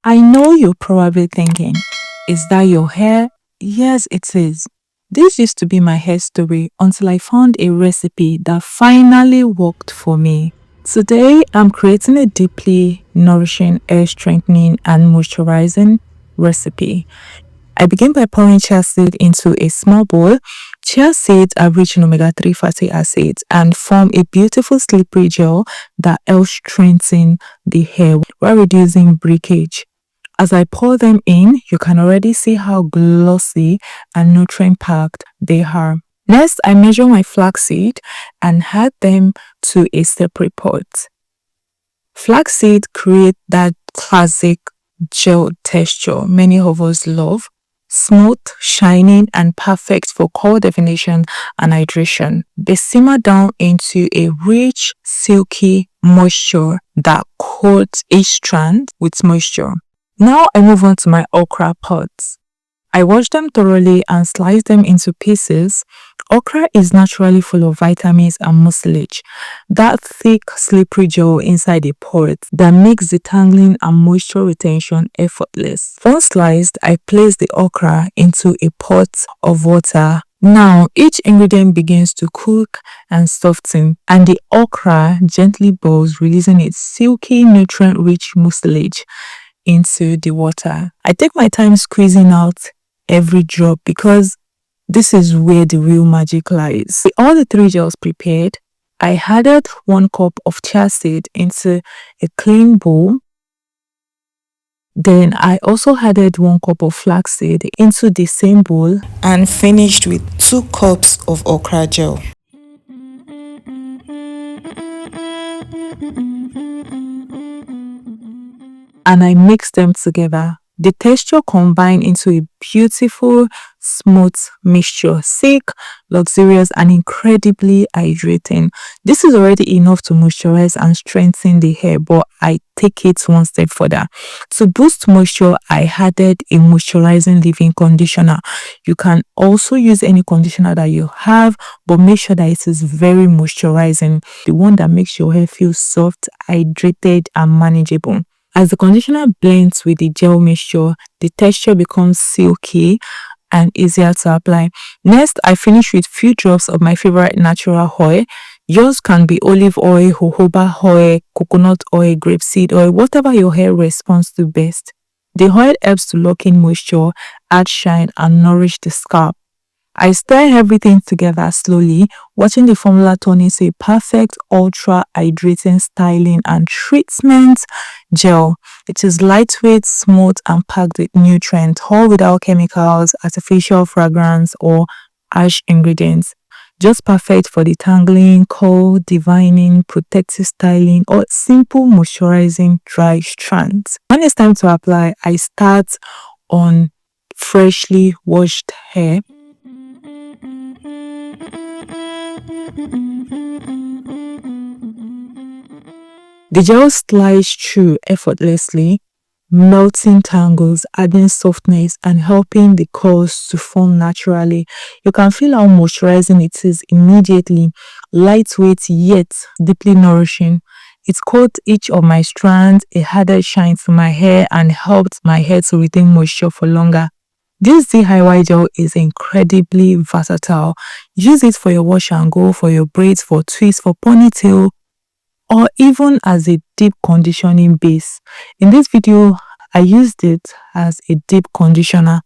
I know you're probably thinking, is that your hair? Yes, it is. This used to be my hair story until I found a recipe that finally worked for me. Today, I'm creating a deeply nourishing, hair strengthening, and moisturizing recipe. I begin by pouring chia seed into a small bowl. Chia seeds are rich in omega-3 fatty acids and form a beautiful slippery gel that helps strengthen the hair while reducing breakage. As I pour them in, you can already see how glossy and nutrient-packed they are. Next, I measure my flaxseed and add them to a separate pot. Flaxseed create that classic gel texture many of us love, smooth, shining, and perfect for color definition and hydration. They simmer down into a rich, silky moisture that coats each strand with moisture. Now I move on to my okra pods. I wash them thoroughly and slice them into pieces. Okra is naturally full of vitamins and mucilage, that thick, slippery gel inside the pot that makes detangling and moisture retention effortless. Once sliced, I place the okra into a pot of water. Now, each ingredient begins to cook and soften, and the okra gently boils, releasing its silky, nutrient-rich mucilage into the water. I take my time squeezing out every drop because this is where the real magic lies. With all the three gels prepared, I added 1 cup of chia seed into a clean bowl. Then I also added 1 cup of flaxseed into the same bowl and finished with 2 cups of okra gel. And I mix them together. The texture combined into a beautiful, smooth mixture, thick, luxurious, and incredibly hydrating. This is already enough to moisturize and strengthen the hair, but I take it one step further. To boost moisture, I added a moisturizing leave-in conditioner. You can also use any conditioner that you have, but make sure that it is very moisturizing, the one that makes your hair feel soft, hydrated, and manageable. As the conditioner blends with the gel mixture, the texture becomes silky and easier to apply. Next, I finish with few drops of my favorite natural oil. Yours can be olive oil, jojoba oil, coconut oil, grapeseed oil, whatever your hair responds to best. The oil helps to lock in moisture, add shine, and nourish the scalp. I stir everything together slowly, watching the formula turn into a perfect ultra hydrating styling and treatment gel. It is lightweight, smooth, and packed with nutrients, all without chemicals, artificial fragrance, or harsh ingredients. Just perfect for detangling, cold, divining, protective styling, or simple moisturizing dry strands. When it's time to apply, I start on freshly washed hair. The gel slides through effortlessly, melting tangles, adding softness, and helping the curls to form naturally. You can feel how moisturizing it is immediately, lightweight yet deeply nourishing. It coats each of my strands, it added shine to my hair, and helped my hair to retain moisture for longer. This DIY gel is incredibly versatile. Use it for your wash and go, for your braids, for twists, for ponytail, or even as a deep conditioning base. In this video, I used it as a deep conditioner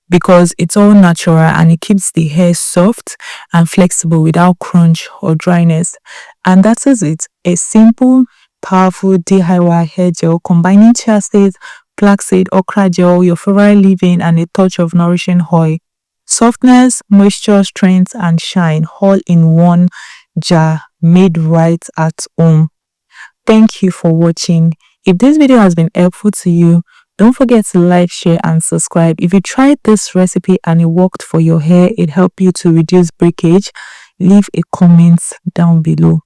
because it's all natural and it keeps the hair soft and flexible without crunch or dryness. And that is it. A simple, powerful DIY hair gel combining chia seeds, flaxseed, okra gel, your favorite leave-in, and a touch of nourishing oil. Softness, moisture, strength, and shine all in one jar, made right at home. Thank you for watching. If this video has been helpful to you, don't forget to like, share, and subscribe. If you tried this recipe and it worked for your hair, it helped you to reduce breakage, leave a comment down below.